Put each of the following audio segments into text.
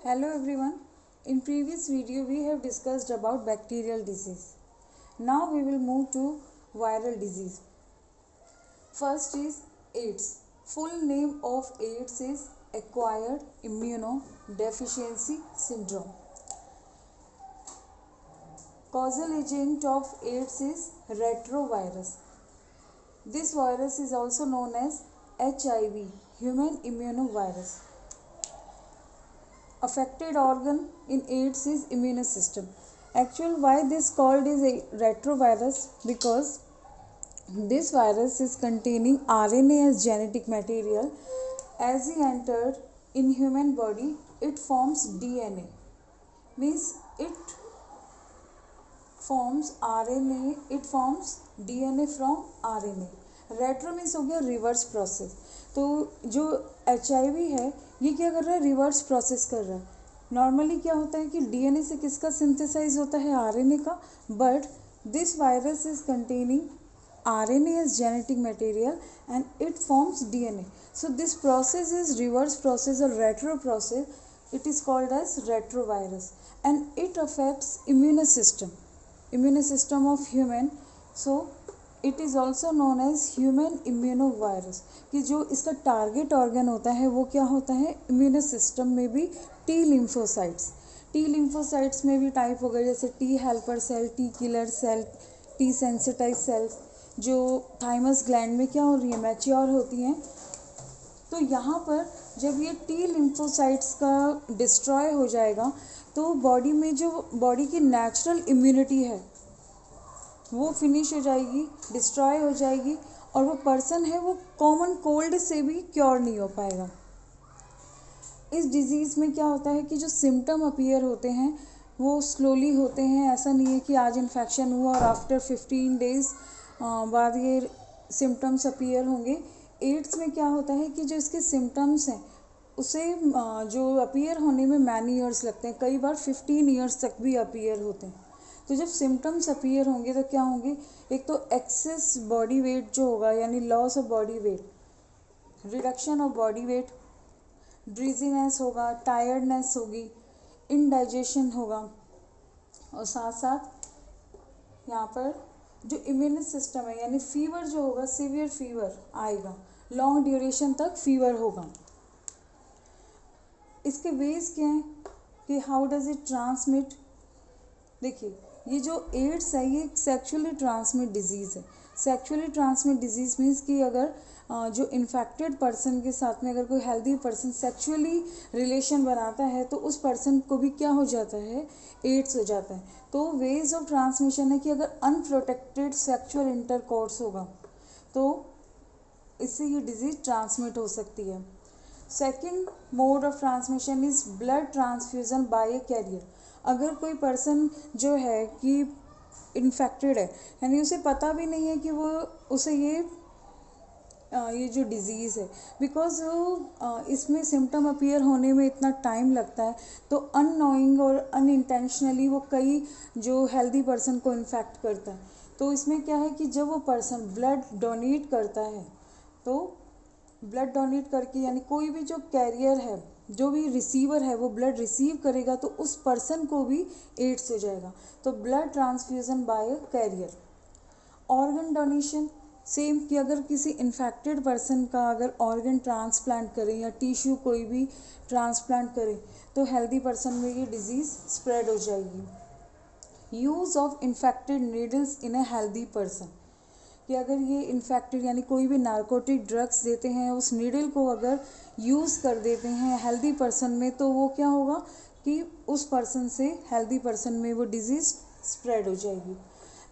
Hello everyone. In previous video we have discussed about bacterial disease. Now we will move to viral disease. First is AIDS. Full name of AIDS is acquired immunodeficiency syndrome. Causal agent of AIDS is retrovirus. This virus is also known as HIV, human immunovirus. Affected organ in AIDS is immune system. Actually, why this called is a retrovirus? Because this virus is containing RNA as genetic material. As it entered in human body, it forms DNA. Means it forms RNA, it forms DNA from RNA. Retro means हो गया reverse process. तो जो HIV है ये क्या कर रहा है, रिवर्स प्रोसेस कर रहा है. नॉर्मली क्या होता है कि DNA से किसका सिंथेसाइज होता है, RNA का. But this virus is containing RNA as genetic material and it forms DNA. So this process is reverse process or retro process. It is called as retrovirus and it affects immune system of human. So it is also known as human immunovirus. कि जो इसका target organ होता है वो क्या होता है, immune system में भी टी लिम्फोसाइट्स में भी टाइप हो गए, जैसे T helper cell, T killer cell, T sensitize cells, जो थाइमस ग्लैंड में क्या हो रही है, मैच्योर होती हैं. तो यहाँ पर जब ये टी लिम्फोसाइट्स का डिस्ट्रॉय हो जाएगा तो बॉडी में जो बॉडी की नेचुरल इम्यूनिटी है वो फिनिश हो जाएगी, डिस्ट्रॉय हो जाएगी और वो पर्सन है वो कॉमन कोल्ड से भी क्योर नहीं हो पाएगा. इस डिज़ीज़ में क्या होता है कि जो सिम्टम अपीयर होते हैं वो स्लोली होते हैं. ऐसा नहीं है कि आज इन्फेक्शन हुआ और आफ्टर 15 डेज़ बाद ये सिम्टम्स अपीयर होंगे. एड्स में क्या होता है कि जो इसके सिम्टम्स हैं उसे जो अपीयर होने में मैनी ईयर्स लगते हैं, कई बार 15 ईयर्स तक भी अपीयर होते हैं. तो जब सिम्टम्स अपीयर होंगे तो क्या होंगे, एक तो एक्सेस बॉडी वेट जो होगा यानी loss of body weight, reduction of body weight, drowsiness होगा, टायर्डनेस होगी, इनडाइजेशन होगा और साथ साथ यहाँ पर जो इम्यून सिस्टम है यानी फीवर जो होगा, सीवियर फीवर आएगा, लॉन्ग ड्यूरेशन तक फीवर होगा. इसके वेज क्या हैं कि हाउ डज इट ट्रांसमिट. देखिए ये जो एड्स है ये एक सेक्सुअली ट्रांसमिट डिजीज़ है. सेक्सुअली ट्रांसमिट डिजीज़ मीन्स कि अगर जो इन्फेक्टेड पर्सन के साथ में अगर कोई हेल्दी पर्सन सेक्सुअली रिलेशन बनाता है तो उस पर्सन को भी क्या हो जाता है, एड्स हो जाता है. तो वेज ऑफ ट्रांसमिशन है कि अगर अनप्रोटेक्टेड सेक्सुअल इंटरकोर्स होगा तो इससे ये डिजीज़ ट्रांसमिट हो सकती है. Second mode of transmission is blood transfusion by a carrier. अगर कोई पर्सन जो है कि इन्फेक्टेड है यानी उसे पता भी नहीं है कि वो उसे ये जो डिज़ीज़ है, बिकॉज इसमें सिम्टम अपीयर होने में इतना टाइम लगता है तो अननोइंग और अनइंटेंशनली वो कई जो हेल्दी पर्सन को इन्फेक्ट करता है. तो इसमें क्या है कि जब वो पर्सन ब्लड डोनेट करता है तो ब्लड डोनेट करके यानी कोई भी जो कैरियर है, जो भी रिसीवर है वो ब्लड रिसीव करेगा तो उस पर्सन को भी एड्स हो जाएगा. तो ब्लड ट्रांसफ्यूज़न बाय अ कैरियर. ऑर्गन डोनेशन सेम कि अगर किसी इन्फेक्टेड पर्सन का अगर ऑर्गन ट्रांसप्लांट करें या टिश्यू कोई भी ट्रांसप्लांट करें तो हेल्दी पर्सन में ये डिजीज़ स्प्रेड हो जाएगी. Use of infected needles in a healthy person. कि अगर ये इन्फेक्टेड यानी कोई भी नार्कोटिक ड्रग्स देते हैं उस नीडल को अगर यूज़ कर देते हैं हेल्दी पर्सन में तो वो क्या होगा कि उस पर्सन से हेल्दी पर्सन में वो डिजीज़ स्प्रेड हो जाएगी.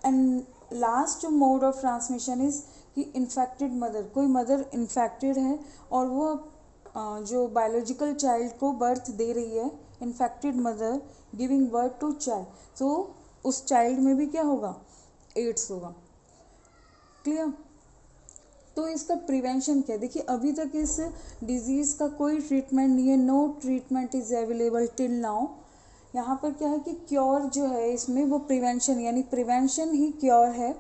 एंड लास्ट जो मोड ऑफ ट्रांसमिशन इज़ कि इन्फेक्टेड मदर, कोई मदर इन्फेक्टेड है और वो जो बायोलॉजिकल चाइल्ड को बर्थ दे रही है, infected mother giving birth to child, तो उस चाइल्ड में भी क्या होगा, एड्स होगा. क्लियर. तो इसका प्रिवेंशन क्या है, देखिए अभी तक इस डिज़ीज़ का कोई ट्रीटमेंट नहीं है, no treatment is available till now. यहाँ पर क्या है कि क्योर जो है इसमें वो प्रिवेंशन यानी प्रिवेंशन ही क्योर है.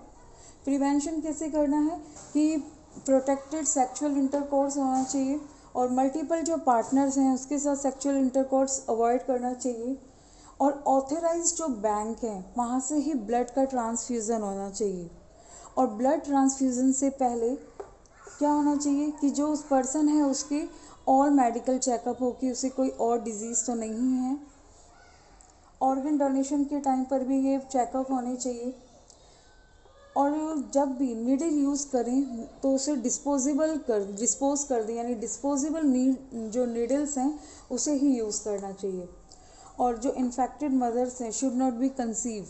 प्रिवेंशन कैसे करना है कि प्रोटेक्टेड सेक्सुअल इंटरकोर्स होना चाहिए और मल्टीपल जो पार्टनर्स हैं उसके साथ सेक्सुअल इंटरकोर्स अवॉइड करना चाहिए। और ऑथराइज जो बैंक है वहाँ से ही ब्लड का ट्रांसफ्यूज़न होना चाहिए। और ब्लड ट्रांसफ्यूज़न से पहले क्या होना चाहिए कि जो उस पर्सन है उसके और मेडिकल चेकअप हो कि उसे कोई और डिजीज़ तो नहीं है। ऑर्गन डोनेशन के टाइम पर भी ये चेकअप होने चाहिए। और जब भी नीडल यूज़ करें तो उसे डिस्पोज कर दें, यानी डिस्पोजेबल जो नीडल्स हैं उसे ही यूज़ करना चाहिए। और जो इन्फेक्टेड मदर्स हैं शुड नॉट बी कंसीव,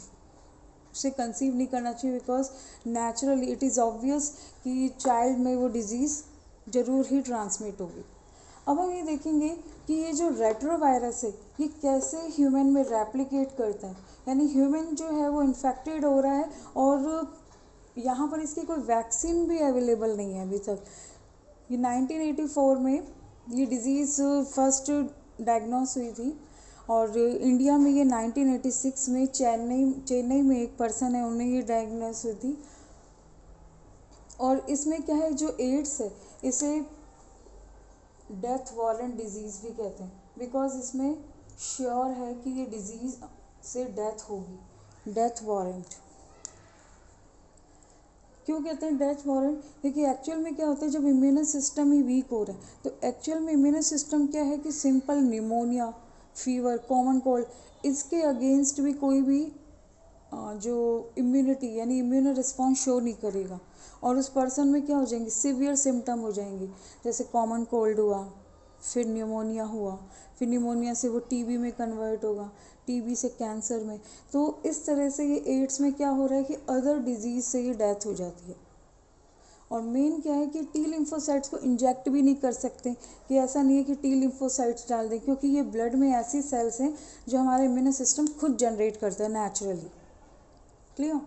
उसे कंसीव नहीं करना चाहिए, because naturally it is obvious कि चाइल्ड में वो डिज़ीज़ ज़रूर ही ट्रांसमिट होगी। अब हम ये देखेंगे कि ये जो रेट्रोवायरस है ये कैसे ह्यूमन में रेप्लिकेट करता है, यानी ह्यूमन जो है वो इन्फेक्टेड हो रहा है और यहाँ पर इसकी कोई वैक्सीन भी अवेलेबल नहीं है अभी तक। ये 1984 में ये डिज़ीज़ फर्स्ट डायग्नोस हुई थी और इंडिया में ये 1986 में चेन्नई में एक पर्सन है उन्हें ये डायग्नोस हुई थी। और इसमें क्या है, जो एड्स है इसे डेथ वारंट डिजीज़ भी कहते हैं, बिकॉज इसमें श्योर है कि ये डिजीज़ से डेथ होगी। डेथ वारंट क्यों कहते हैं डेथ वारंट? देखिए एक्चुअल में क्या होता है, जब इम्यून सिस्टम ही वीक हो रहा है तो एक्चुअल में इम्यून सिस्टम क्या है कि simple pneumonia, fever, common cold, इसके अगेंस्ट भी कोई भी जो इम्यूनिटी यानी इम्यून रिस्पॉन्स शो नहीं करेगा और उस पर्सन में क्या हो जाएंगे, सिवियर सिम्टम हो जाएंगे। जैसे कॉमन कोल्ड हुआ, फिर न्यूमोनिया हुआ, फिर न्यूमोनिया से वो टीबी में कन्वर्ट होगा, टीबी से कैंसर में। तो इस तरह से ये एड्स में क्या हो रहा है कि अदर डिजीज़ से ये डेथ हो जाती है। और मेन क्या है कि टी लिम्फोसाइट्स को इंजेक्ट भी नहीं कर सकते, कि ऐसा नहीं है कि टी लिम्फोसाइट्स डाल दें, क्योंकि ये ब्लड में ऐसी सेल्स हैं जो हमारा इम्यून सिस्टम खुद जनरेट करता है नेचुरली। क्लियर?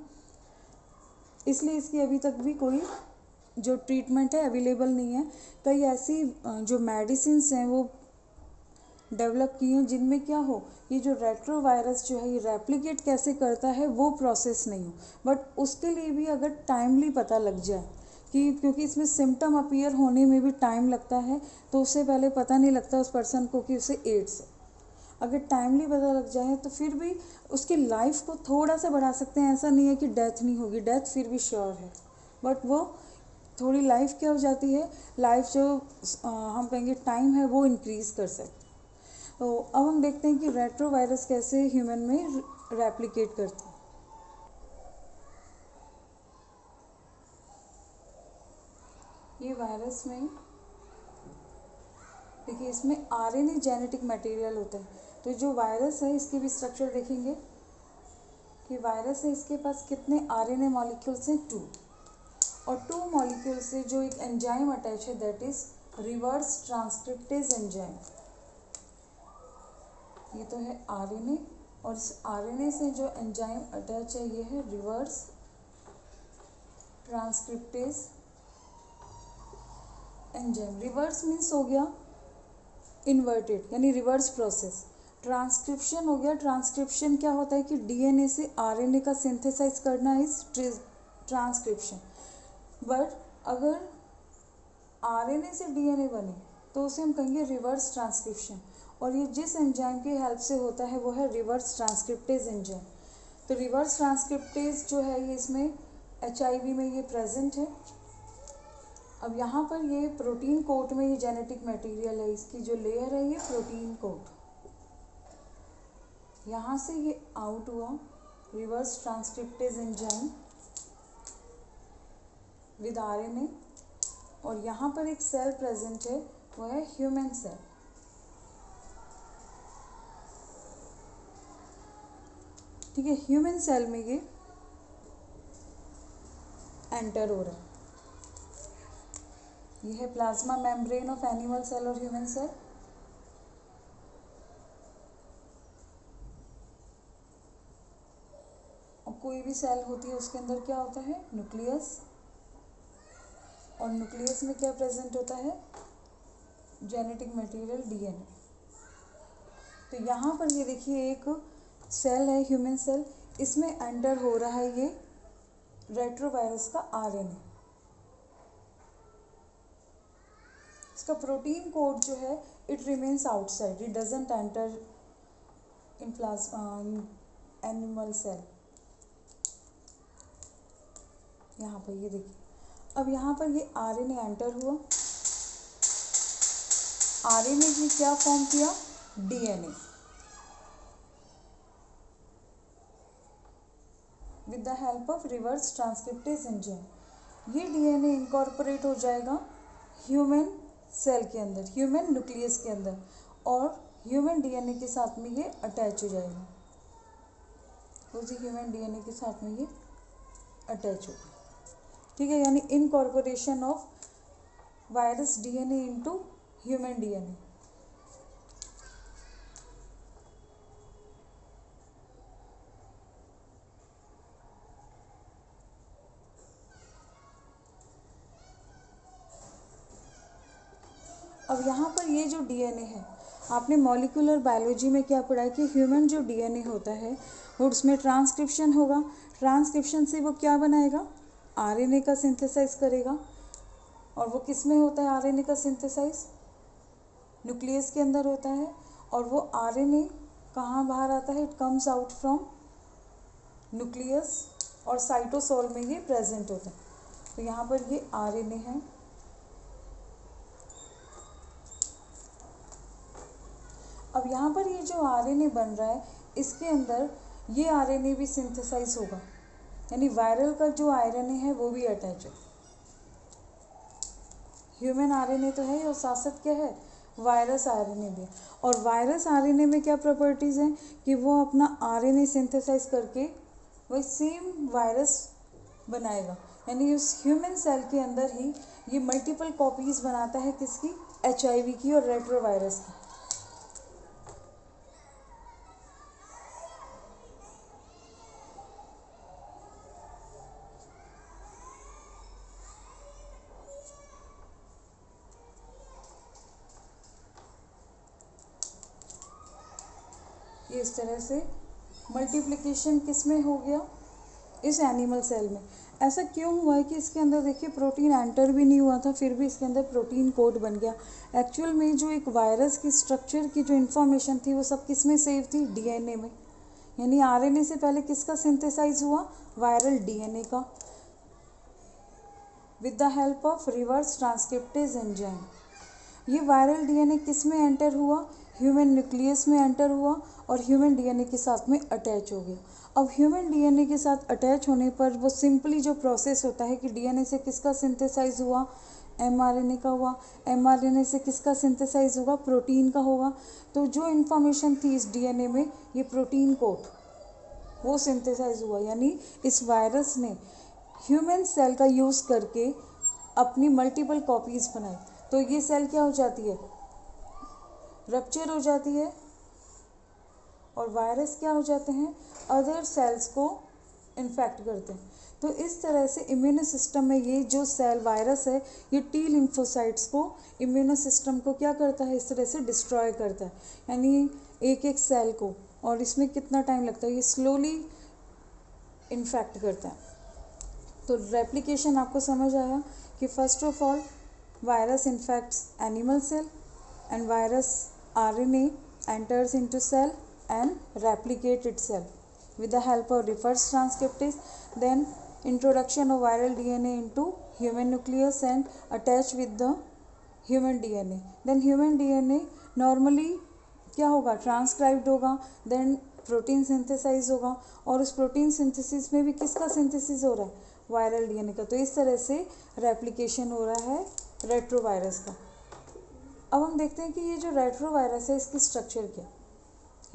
इसलिए इसकी अभी तक भी कोई जो ट्रीटमेंट है अवेलेबल नहीं है। कई ऐसी जो मेडिसिन्स हैं वो डेवलप की हैं जिनमें क्या हो, ये जो रेट्रोवायरस जो है ये रेप्लिकेट कैसे करता है वो प्रोसेस नहीं हो, बट उसके लिए भी अगर टाइमली पता लग जाए कि, क्योंकि इसमें सिम्टम अपीयर होने में भी टाइम लगता है, तो उससे पहले पता नहीं लगता उस पर्सन को कि उसे एड्स है। अगर टाइमली पता लग जाए तो फिर भी उसकी लाइफ को थोड़ा सा बढ़ा सकते हैं। ऐसा नहीं है कि डेथ नहीं होगी, डेथ फिर भी श्योर है, बट वो थोड़ी लाइफ क्या हो जाती है, लाइफ जो हम कहेंगे टाइम है वो इंक्रीज़ कर सकते हैं। तो अब हम देखते हैं कि रेट्रोवायरस कैसे ह्यूमन में रेप्लिकेट करते हैं। ये वायरस में देखिए इसमें आरएनए जेनेटिक मटेरियल होता है। तो जो वायरस है इसकी भी स्ट्रक्चर देखेंगे कि वायरस है इसके पास कितने आरएनए मॉलिक्यूल्स हैं, 2, और 2 मॉलिक्यूल से जो एक एंजाइम अटैच है that is reverse transcriptase enzyme. ये तो है आरएनए और इस आरएनए से जो एंजाइम अटैच है ये है reverse transcriptase enzyme. Reverse means हो गया इन्वर्टेड यानी रिवर्स प्रोसेस। ट्रांसक्रिप्शन हो गया, ट्रांसक्रिप्शन क्या होता है कि डीएनए से आरएनए का सिंथेसाइज करना इज ट्रांसक्रिप्शन। बट अगर आरएनए से डीएनए बने तो उसे हम कहेंगे रिवर्स ट्रांसक्रिप्शन, और ये जिस एंजाइम की हेल्प से होता है वो है रिवर्स ट्रांसक्रिप्टेज एंजाइम। तो रिवर्स ट्रांसक्रिप्टेज जो है ये इसमें एचआईवी में ये प्रेजेंट है। अब यहाँ पर ये प्रोटीन कोट में ये जेनेटिक मटेरियल है, इसकी जो लेयर है ये प्रोटीन कोट, यहाँ से ये आउट हुआ reverse transcriptase enzyme with RNA, और यहाँ पर एक सेल प्रेजेंट है वो है ह्यूमन सेल। ठीक है, ह्यूमन सेल में ये एंटर हो रहा है। ये है plasma membrane of animal cell और ह्यूमन सेल। और कोई भी सेल होती है उसके अंदर क्या होता है, न्यूक्लियस, और न्यूक्लियस में क्या प्रेजेंट होता है, जेनेटिक मटेरियल डीएनए। तो यहाँ पर ये देखिए एक सेल है ह्यूमन सेल, इसमें एंटर हो रहा है ये रेट्रोवायरस का आरएनए। इसका प्रोटीन कोड जो है it remains outside, it doesn't enter in animal cell. यहाँ पर ये देखिए, अब यहाँ पर ये आरएनए एंटर हुआ, आरएनए ने क्या फॉर्म किया, DNA, with the help of reverse transcriptase enzyme. ये डीएनए इनकॉर्पोरेट हो जाएगा ह्यूमन सेल के अंदर, ह्यूमन न्यूक्लियस के अंदर, और ह्यूमन डीएनए के साथ में ये अटैच हो जाएगा, उसी ह्यूमन डीएनए के साथ में ये अटैच होगा। ठीक है, यानी incorporation of virus DNA into human DNA. अब यहाँ पर ये जो डीएनए है, आपने मॉलिक्यूलर बायोलॉजी में क्या पढ़ा है कि ह्यूमन जो डीएनए होता है वो उसमें ट्रांसक्रिप्शन होगा, ट्रांसक्रिप्शन से वो क्या बनाएगा, आरएनए का सिंथेसाइज करेगा। और वो किस में होता है आरएनए का सिंथेसाइज, न्यूक्लियस के अंदर होता है। और वो आरएनए कहाँ बाहर आता है, it comes out from nucleus, और साइटोसोल में ये प्रेजेंट होता है। तो यहाँ पर ये आरएनए है, अब यहाँ पर ये जो आरएनए बन रहा है इसके अंदर ये आरएनए भी सिंथेसाइज होगा, यानी वायरल का जो आरएनए है वो भी अटैच है। ह्यूमन आरएनए तो है और साथ साथ क्या है, वायरस आरएनए भी। और वायरस आरएनए में क्या प्रॉपर्टीज़ हैं कि वो अपना आरएनए सिंथेसाइज करके वही सेम वायरस बनाएगा, यानी उस ह्यूमन सेल के अंदर ही ये मल्टीपल कॉपीज़ बनाता है, किसकी, एचआईवी की और रेट्रोवायरस की। ये इस तरह से मल्टीप्लिकेशन किस में हो गया, इस एनिमल सेल में। ऐसा क्यों हुआ है कि इसके अंदर देखिए प्रोटीन एंटर भी नहीं हुआ था, फिर भी इसके अंदर प्रोटीन कोड बन गया। एक्चुअल में जो एक वायरस की स्ट्रक्चर की जो इन्फॉर्मेशन थी वो सब किस में सेव थी, डीएनए में। यानी आरएनए से पहले किसका सिंथेसाइज हुआ, वायरल डीएनए का, with the help of reverse transcriptase enzyme. ये वायरल डीएनए किस में एंटर हुआ, ह्यूमन न्यूक्लियस में एंटर हुआ और ह्यूमन डीएनए के साथ में अटैच हो गया। अब ह्यूमन डीएनए के साथ अटैच होने पर वो सिंपली जो प्रोसेस होता है कि डीएनए से किसका सिंथेसाइज हुआ, एमआरएनए का हुआ, एमआरएनए से किसका सिंथेसाइज होगा, प्रोटीन का होगा। तो जो इन्फॉर्मेशन थी इस डीएनए में, ये प्रोटीन कोड वो सिंथेसाइज हुआ, यानी इस वायरस ने ह्यूमन सेल का यूज़ करके अपनी मल्टीपल कॉपीज़ बनाई। तो ये सेल क्या हो जाती है, रप्चर हो जाती है, और वायरस क्या हो जाते हैं, अदर सेल्स को इन्फेक्ट करते हैं। तो इस तरह से इम्यूनो सिस्टम में ये जो सेल वायरस है ये टी लिम्फोसाइट्स को, इम्यूनो सिस्टम को क्या करता है, इस तरह से डिस्ट्रॉय करता है, यानी एक एक सेल को। और इसमें कितना टाइम लगता है, ये स्लोली इन्फेक्ट करता है। तो रेप्लिकेशन आपको समझ आया कि first of all virus infects animal cell and virus RNA enters into cell and replicate itself with the help of reverse transcriptase. Then introduction of viral DNA into human nucleus and attach with the human DNA. Then human DNA normally क्या होगा, transcribed होगा, then protein synthesise होगा, और उस protein synthesis में भी किसका synthesis हो रहा है, वायरल डीएनए का। तो इस तरह से रेप्लिकेशन हो रहा है रेट्रोवायरस का। अब हम देखते हैं कि ये जो रेट्रोवायरस है इसकी स्ट्रक्चर क्या,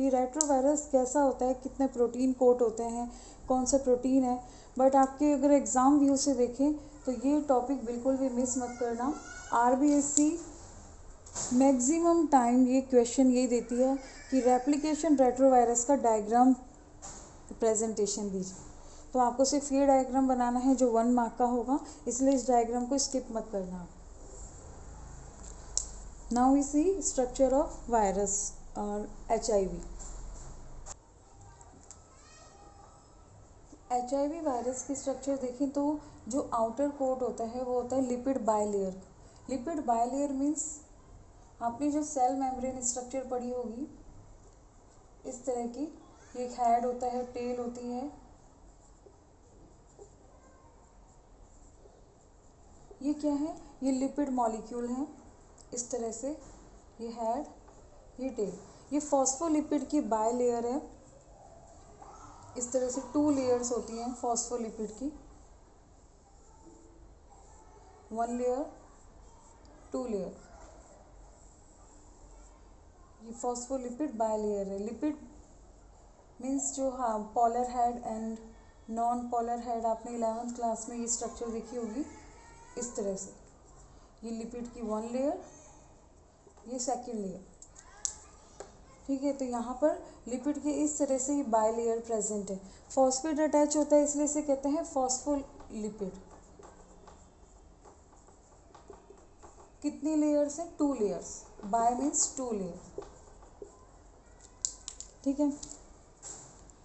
ये रेट्रोवायरस कैसा होता है, कितने प्रोटीन कोट होते हैं, कौन सा प्रोटीन है। बट आपके अगर एग्ज़ाम व्यू से देखें तो ये टॉपिक बिल्कुल भी मिस मत करना। आरबीएससी मैक्सिमम टाइम ये क्वेश्चन ये देती है कि रेप्लिकेशन रेट्रोवायरस का डायग्राम प्रेजेंटेशन दीजिए। तो आपको सिर्फ ये डायग्राम बनाना है जो 1 मार्क का होगा, इसलिए इस डायग्राम को स्किप मत करना। Now we see structure of virus or HIV. HIV virus की स्ट्रक्चर देखें तो जो आउटर कोट होता है वो होता है lipid bilayer, lipid bilayer means आपने जो सेल मेम्ब्रेन स्ट्रक्चर पढ़ी होगी इस तरह की, एक हेड होता है, टेल होती है, ये क्या है, ये लिपिड मॉलिक्यूल हैं इस तरह से, ये हेड, ये टेल, ये फॉस्फोलिपिड की बायलेयर है। इस तरह से 2 लेयर्स होती हैं फॉस्फोलिपिड की, 1 लेयर 2 लेयर, ये फॉस्फोलिपिड बायलेयर है। लिपिड मीन्स जो, हाँ, polar head and non polar head, आपने 11th क्लास में ये स्ट्रक्चर देखी होगी इस तरह से। ये लिपिड की 1 लेयर, ये 2nd लेयर, ठीक है। तो यहाँ पर लिपिड के इस तरह से ये बायलेयर प्रेजेंट है। फॉस्फेट अटैच होता है इसलिए इसे कहते हैं फॉस्फोलिपिड। कितनी लेयर्स हैं, 2 लेयर्स, बाय मीन्स 2 लेयर, ठीक है।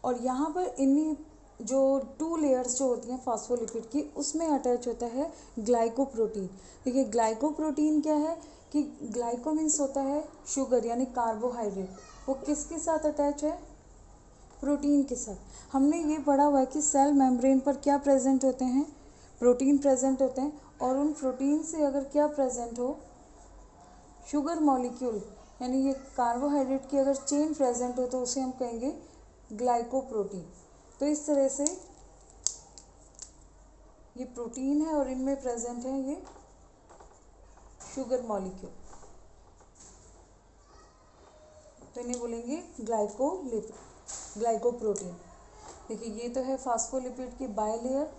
और यहाँ पर इन्हीं जो 2 लेयर्स जो होती हैं फॉस्फोलिपिड की, उसमें अटैच होता है ग्लाइकोप्रोटीन। देखिए ग्लाइकोप्रोटीन क्या है कि ग्लाइको मीन्स होता है शुगर यानी कार्बोहाइड्रेट, वो किसके साथ अटैच है, प्रोटीन के साथ। हमने ये पढ़ा हुआ है कि सेल मेम्ब्रेन पर क्या प्रेजेंट होते हैं, प्रोटीन प्रेजेंट होते हैं, और उन प्रोटीन से अगर क्या प्रेजेंट हो, शुगर मॉलिक्यूल यानी ये कार्बोहाइड्रेट की अगर चेन प्रेजेंट हो तो उसे हम कहेंगे ग्लाइकोप्रोटीन। तो इस तरह से ये प्रोटीन है और इनमें प्रेजेंट है ये शुगर मॉलिक्यूल, तो इन्हें बोलेंगे ग्लाइकोप्रोटीन। देखिए ये तो है फॉस्फोलिपिड की बायलेयर,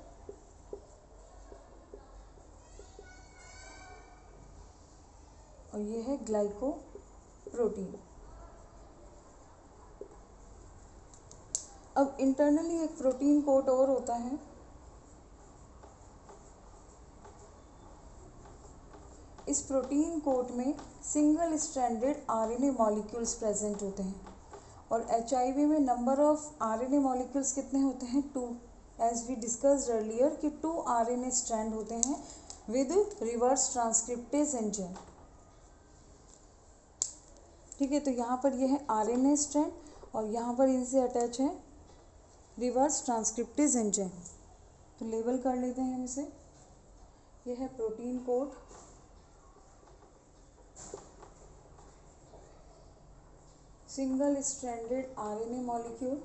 और ये है ग्लाइकोप्रोटीन। अब इंटरनली एक प्रोटीन कोट और होता है, इस प्रोटीन कोट में single stranded RNA molecules present होते हैं, और एचआईवी में नंबर ऑफ आरएनए मॉलिक्यूल्स कितने होते हैं, 2, एज वी डिस्कस्ड अर्लियर कि 2 आरएनए स्ट्रैंड होते हैं विद रिवर्स ट्रांसक्रिप्टेज एंजाइम, ठीक है। तो यहाँ पर ये है आरएनए स्ट्रैंड और यहाँ पर इनसे अटैच है रिवर्स ट्रांसक्रिप्टेज एंजाइम। तो लेबल कर लेते हैं हम इसे, ये है protein code, single stranded RNA molecule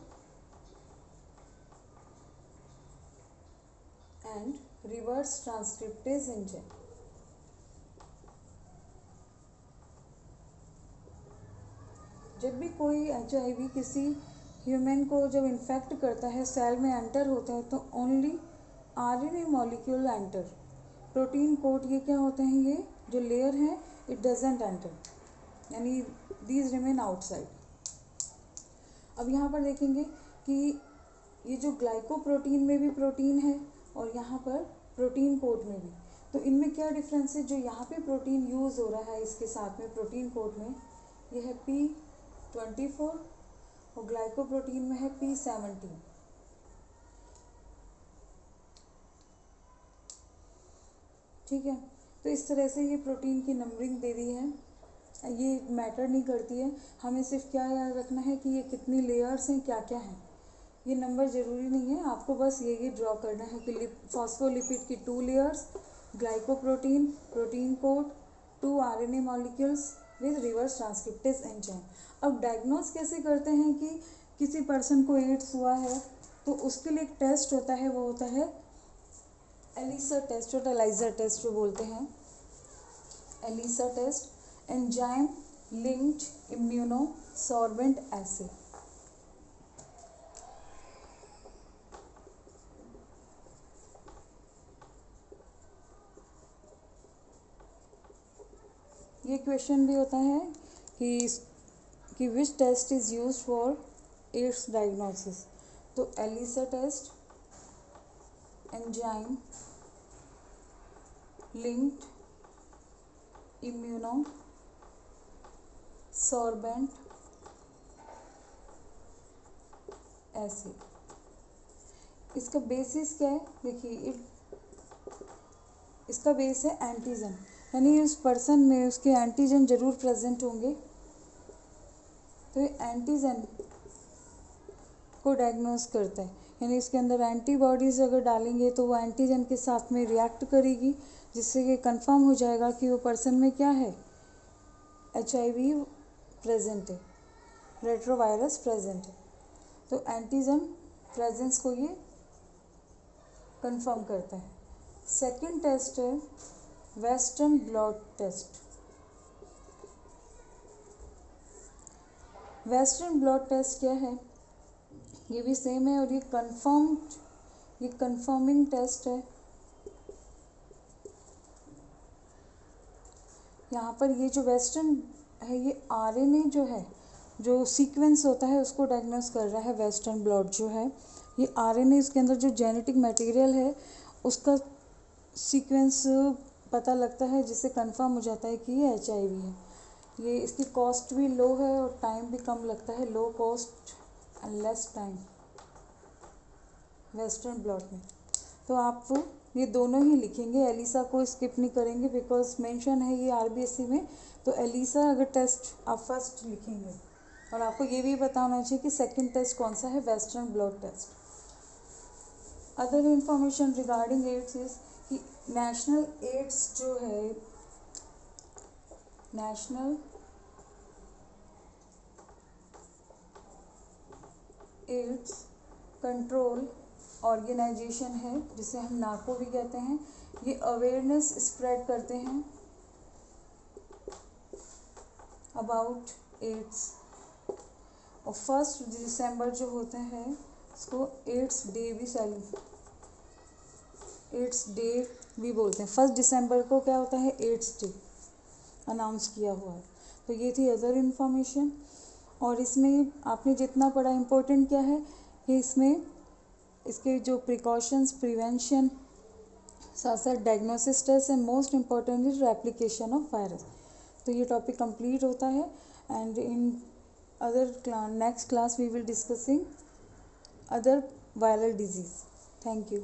and reverse transcriptase enzyme. जब भी कोई एचआईवी किसी ह्यूमन को जब इन्फेक्ट करता है, सेल में एंटर होता है, तो only RNA molecule enter, protein coat ये क्या होते हैं, ये जो लेयर है इट डजेंट एंटर, यानी दीज रिमेन आउटसाइड। अब यहाँ पर देखेंगे कि ये जो ग्लाइकोप्रोटीन में भी प्रोटीन है और यहाँ पर प्रोटीन कोट में भी, तो इनमें क्या डिफरेंस है, जो यहाँ पे प्रोटीन यूज़ हो रहा है इसके साथ में प्रोटीन कोट में, ये है P24 और ग्लाइकोप्रोटीन में है P17, ठीक है। तो इस तरह से ये प्रोटीन की नंबरिंग दे दी है, ये मैटर नहीं करती है, हमें सिर्फ क्या याद रखना है कि ये कितनी लेयर्स हैं, क्या क्या हैं, ये नंबर ज़रूरी नहीं है, आपको बस ये ड्रॉ करना है कि फॉस्फोलिपिड की 2 layers, glycoprotein, protein coat, 2 RNA molecules with reverse transcriptase enzyme. अब डायग्नोस कैसे करते हैं कि किसी पर्सन को एड्स हुआ है, तो उसके लिए एक टेस्ट होता है, वो होता है एलिसा टेस्ट और एलाइजर टेस्ट जो बोलते हैं, ELISA test, enzyme linked immunosorbent assay. ये क्वेश्चन भी होता है कि which test is used for AIDS diagnosis, तो ELISA test, enzyme linked immunosorbent assay. इसका बेसिस क्या है, देखिए इसका बेस है एंटीजन, यानी उस पर्सन में उसके एंटीजन जरूर प्रेजेंट होंगे, तो ये एंटीजन को डायग्नोस करता है, यानी इसके अंदर एंटीबॉडीज़ अगर डालेंगे तो वो एंटीजन के साथ में रिएक्ट करेगी, जिससे कि कंफर्म हो जाएगा कि वो पर्सन में क्या है, HIV प्रेजेंट है, रेट्रोवायरस प्रेजेंट है। तो एंटीजन प्रेजेंस को ये कंफर्म करता है। सेकंड टेस्ट है Western blot test. Western blot test क्या है, ये भी सेम है और ये कंफर्मिंग टेस्ट है। यहाँ पर ये जो वेस्टर्न है ये RNA जो है, जो सीक्वेंस होता है उसको डायग्नोस कर रहा है। वेस्टर्न ब्लॉट जो है ये RNA, इसके अंदर जो जेनेटिक मटेरियल है उसका सीक्वेंस पता लगता है, जिससे कंफर्म हो जाता है कि ये HIV है। ये इसकी कॉस्ट भी लो है और टाइम भी कम लगता है, low cost and less time western blot में। तो आप ये दोनों ही लिखेंगे, एलिसा को स्किप नहीं करेंगे बिकॉज मेंशन है ये RBSc में। तो एलिसा अगर टेस्ट आप फर्स्ट लिखेंगे, और आपको ये भी पता होना चाहिए कि सेकंड टेस्ट कौन सा है, Western blot test. Other information regarding AIDS is कि नेशनल एड्स जो है, नेशनल एड्स कंट्रोल ऑर्गेनाइजेशन है, जिसे हम नाको भी कहते हैं। ये अवेयरनेस स्प्रेड करते हैं अबाउट एड्स। और 1 दिसंबर जो होता है इसको एड्स डे भी बोलते हैं। 1 दिसंबर को क्या होता है, एड्स डे अनाउंस किया हुआ है। तो ये थी अदर इन्फॉर्मेशन। और इसमें आपने जितना पढ़ा इम्पोर्टेंट क्या है कि इसमें इसके जो प्रिकॉशंस, प्रिवेंशन, साथ साथ diagnosis test and most important is replication of virus. तो ये टॉपिक कंप्लीट होता है। And in other next class we will discussing other viral disease. Thank you.